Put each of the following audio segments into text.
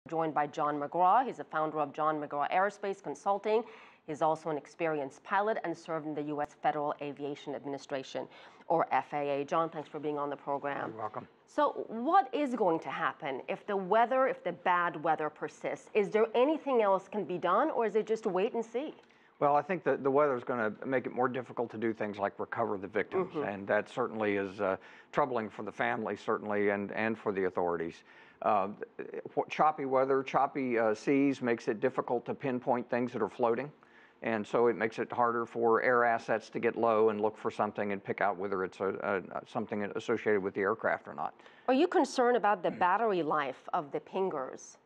Joined by John McGraw. He's the founder of John McGraw Aerospace Consulting. He's also an experienced pilot and served in the U.S. Federal Aviation Administration, or FAA. John, thanks for being on the program. You're welcome. So what is going to happen if the bad weather persists? Is there anything else can be done, or is it just wait and see? Well, I think that the weather is going to make it more difficult to do things like recover the victims, and that certainly is troubling for the family, certainly, and for the authorities. Choppy weather, choppy seas makes it difficult to pinpoint things that are floating, and so it makes it harder for air assets to get low and look for something and pick out whether it's something associated with the aircraft or not. Are you concerned about the battery life of the pingers?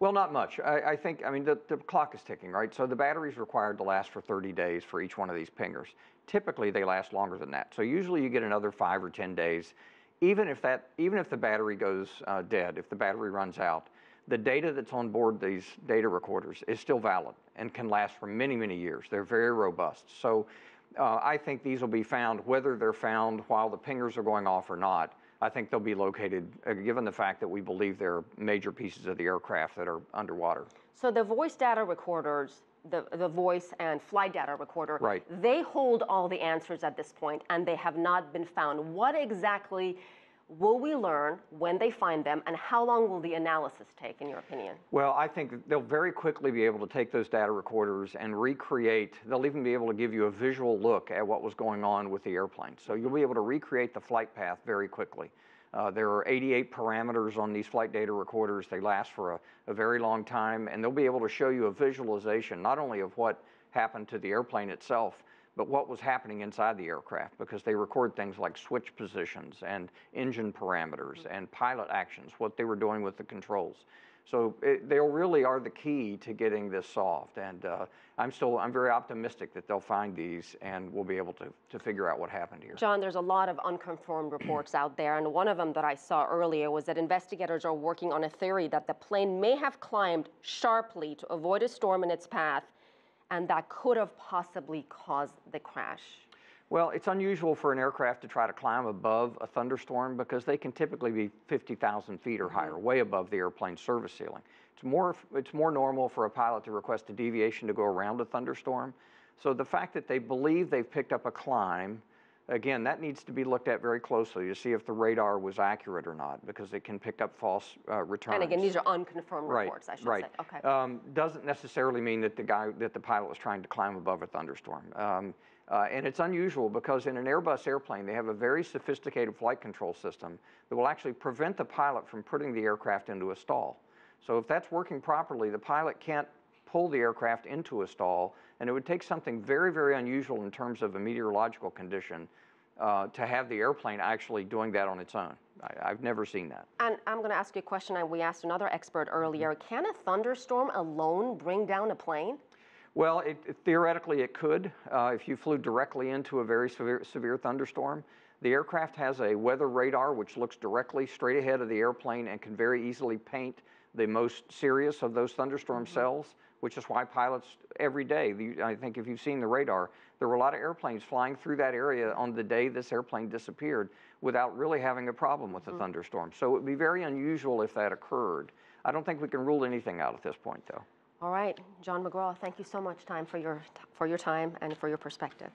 Well, not much. I mean, the clock is ticking, right? So the battery is required to last for 30 days for each one of these pingers. Typically, they last longer than that. So usually you get another 5 or 10 days. Even if the battery goes dead, if the battery runs out, the data that's on board these data recorders is still valid and can last for many, many years. They're very robust. So I think these will be found, whether they're found while the pingers are going off or not. I think they'll be located, given the fact that we believe they're major pieces of the aircraft that are underwater. So the voice data recorders, the voice and flight data recorder, right, they hold all the answers at this point, and they have not been found. What exactly will we learn when they find them, and how long will the analysis take, in your opinion? Well, I think they'll very quickly be able to take those data recorders and recreate. They'll even be able to give you a visual look at what was going on with the airplane. So you'll be able to recreate the flight path very quickly. There are 88 parameters on these flight data recorders. They last for a very long time, and they'll be able to show you a visualization not only of what happened to the airplane itself, but what was happening inside the aircraft, because they record things like switch positions and engine parameters and pilot actions, what they were doing with the controls. So they really are the key to getting this solved, and I'm very optimistic that they'll find these and we'll be able to figure out what happened here. John, there's a lot of unconfirmed reports out there, and one of them that I saw earlier was that investigators are working on a theory that the plane may have climbed sharply to avoid a storm in its path, and that could have possibly caused the crash. Well, it's unusual for an aircraft to try to climb above a thunderstorm because they can typically be 50,000 feet or higher, way above the airplane's service ceiling. It's more normal for a pilot to request a deviation to go around a thunderstorm. So the fact that they believe they've picked up a climb, again, that needs to be looked at very closely to see if the radar was accurate or not, because it can pick up false returns. And again, these are unconfirmed reports, I should say. Okay. Doesn't necessarily mean that the pilot was trying to climb above a thunderstorm. And it's unusual because in an Airbus airplane, they have a very sophisticated flight control system that will actually prevent the pilot from putting the aircraft into a stall. So if that's working properly, the pilot can't pull the aircraft into a stall, and it would take something very, very unusual in terms of a meteorological condition to have the airplane actually doing that on its own. I've never seen that. And I'm going to ask you a question, and we asked another expert earlier. Can a thunderstorm alone bring down a plane? Well, theoretically it could. If you flew directly into a very severe thunderstorm, the aircraft has a weather radar which looks directly straight ahead of the airplane and can very easily paint the most serious of those thunderstorm cells, which is why pilots every day, I think if you've seen the radar, there were a lot of airplanes flying through that area on the day this airplane disappeared without really having a problem with the thunderstorm. So it would be very unusual if that occurred. I don't think we can rule anything out at this point, though. All right, John McGraw, thank you so much for your time and for your perspective.